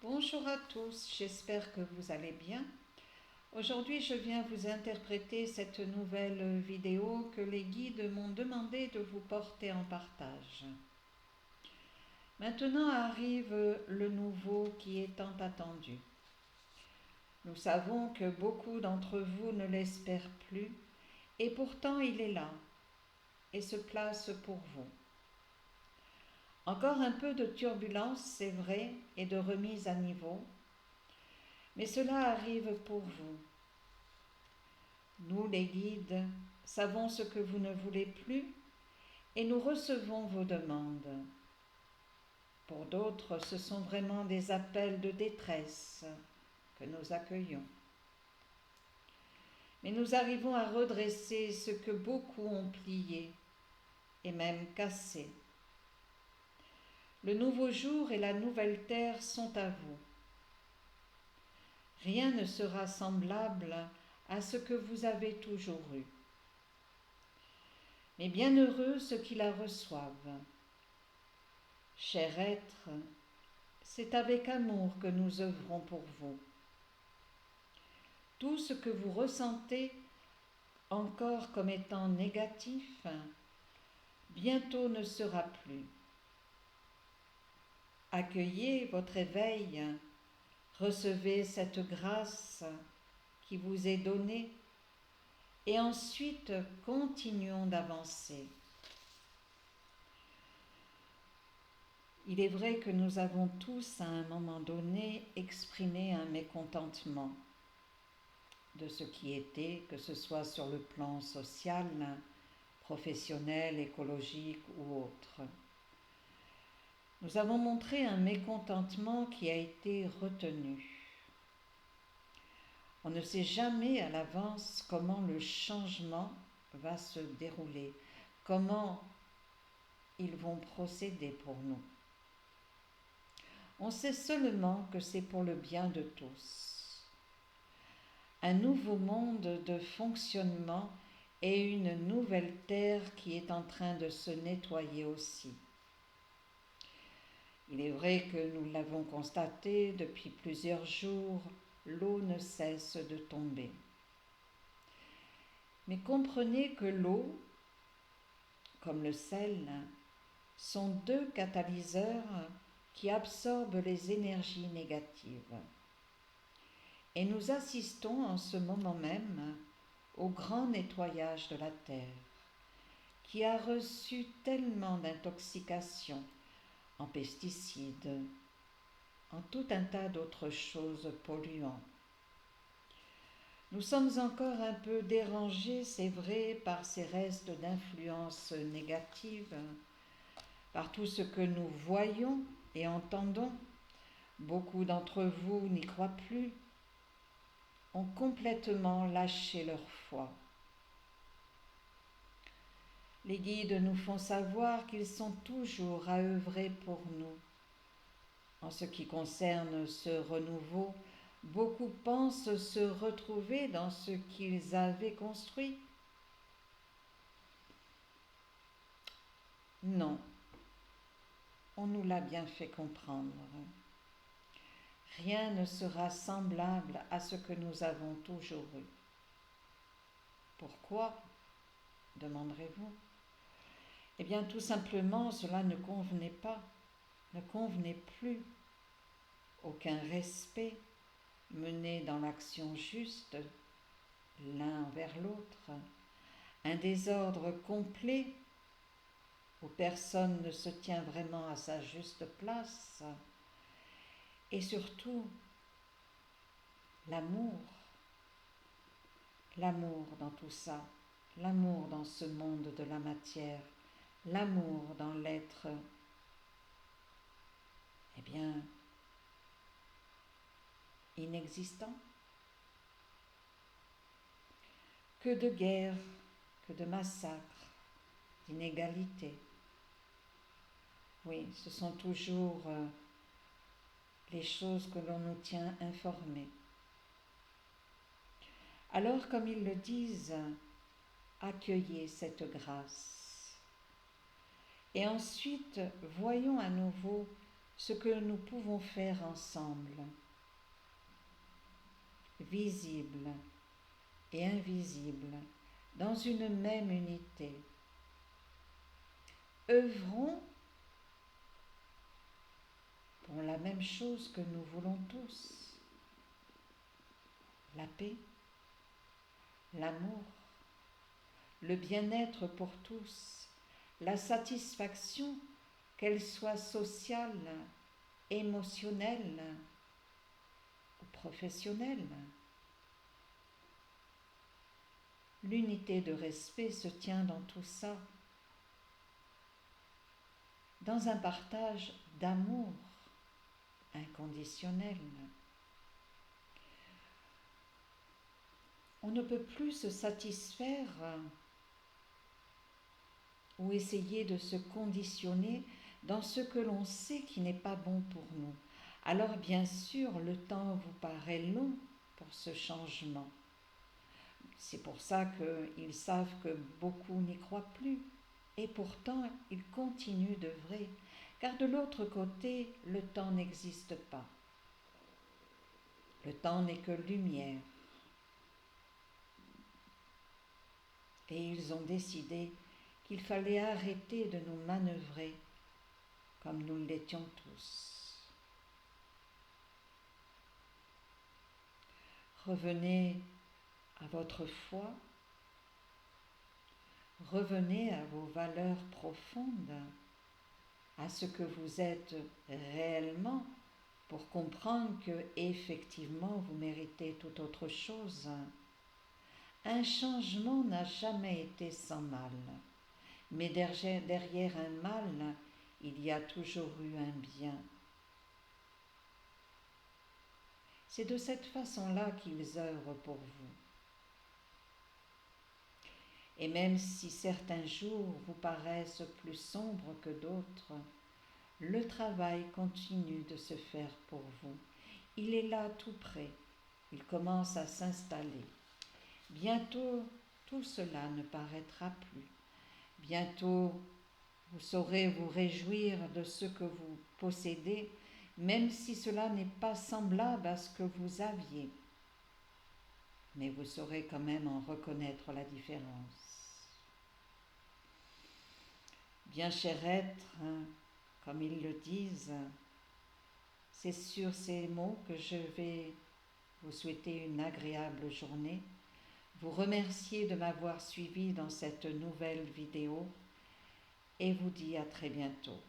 Bonjour à tous, j'espère que vous allez bien. Aujourd'hui, je viens vous interpréter cette nouvelle vidéo que les guides m'ont demandé de vous porter en partage. Maintenant arrive le nouveau qui est tant attendu. Nous savons que beaucoup d'entre vous ne l'espèrent plus, et pourtant il est là et se place pour vous. Encore un peu de turbulence, c'est vrai, et de remise à niveau, mais cela arrive pour vous. Nous, les guides, savons ce que vous ne voulez plus et nous recevons vos demandes. Pour d'autres, ce sont vraiment des appels de détresse que nous accueillons. Mais nous arrivons à redresser ce que beaucoup ont plié et même cassé. Le nouveau jour et la nouvelle terre sont à vous. Rien ne sera semblable à ce que vous avez toujours eu. Mais bienheureux ceux qui la reçoivent. Cher être, c'est avec amour que nous œuvrons pour vous. Tout ce que vous ressentez encore comme étant négatif, bientôt ne sera plus. Accueillez votre éveil, recevez cette grâce qui vous est donnée et ensuite continuons d'avancer. Il est vrai que nous avons tous à un moment donné exprimé un mécontentement de ce qui était, que ce soit sur le plan social, professionnel, écologique ou autre. Nous avons montré un mécontentement qui a été retenu. On ne sait jamais à l'avance comment le changement va se dérouler, comment ils vont procéder pour nous. On sait seulement que c'est pour le bien de tous. Un nouveau monde de fonctionnement et une nouvelle terre qui est en train de se nettoyer aussi. Il est vrai que nous l'avons constaté depuis plusieurs jours, l'eau ne cesse de tomber. Mais comprenez que l'eau, comme le sel, sont deux catalyseurs qui absorbent les énergies négatives. Et nous assistons en ce moment même au grand nettoyage de la terre, qui a reçu tellement d'intoxications en pesticides, en tout un tas d'autres choses polluantes. Nous sommes encore un peu dérangés, c'est vrai, par ces restes d'influence négative, par tout ce que nous voyons et entendons. Beaucoup d'entre vous n'y croient plus, ont complètement lâché leur foi. Les guides nous font savoir qu'ils sont toujours à œuvrer pour nous. En ce qui concerne ce renouveau, beaucoup pensent se retrouver dans ce qu'ils avaient construit. Non, on nous l'a bien fait comprendre. Rien ne sera semblable à ce que nous avons toujours eu. Pourquoi ? Demanderez-vous. Eh bien, tout simplement, cela ne convenait pas, ne convenait plus. Aucun respect mené dans l'action juste, l'un envers l'autre, un désordre complet où personne ne se tient vraiment à sa juste place, et surtout l'amour, l'amour dans tout ça, l'amour dans ce monde de la matière, l'amour dans l'être, eh bien, inexistant. Que de guerres, que de massacres, d'inégalités. Oui, ce sont toujours les choses que l'on nous tient informées. Alors, comme ils le disent, accueillez cette grâce. Et ensuite, voyons à nouveau ce que nous pouvons faire ensemble, visible et invisible, dans une même unité. Œuvrons pour la même chose que nous voulons tous, la paix, l'amour, le bien-être pour tous, la satisfaction, qu'elle soit sociale, émotionnelle ou professionnelle. L'unité de respect se tient dans tout ça, dans un partage d'amour inconditionnel. On ne peut plus se satisfaire ou essayer de se conditionner dans ce que l'on sait qui n'est pas bon pour nous. Alors bien sûr, le temps vous paraît long pour ce changement. C'est pour ça qu'ils savent que beaucoup n'y croient plus. Et pourtant, ils continuent d'œuvrer. Car de l'autre côté, le temps n'existe pas. Le temps n'est que lumière. Et ils ont décidé qu'il fallait arrêter de nous manœuvrer comme nous l'étions tous. Revenez à votre foi, revenez à vos valeurs profondes, à ce que vous êtes réellement, pour comprendre que effectivement vous méritez tout autre chose. Un changement n'a jamais été sans mal, mais derrière un mal, il y a toujours eu un bien. C'est de cette façon-là qu'ils œuvrent pour vous. Et même si certains jours vous paraissent plus sombres que d'autres, le travail continue de se faire pour vous. Il est là tout près. Il commence à s'installer. Bientôt, tout cela ne paraîtra plus. Bientôt, vous saurez vous réjouir de ce que vous possédez, même si cela n'est pas semblable à ce que vous aviez. Mais vous saurez quand même en reconnaître la différence. Bien cher être, comme ils le disent, c'est sur ces mots que je vais vous souhaiter une agréable journée, vous remercier de m'avoir suivi dans cette nouvelle vidéo et vous dire à très bientôt.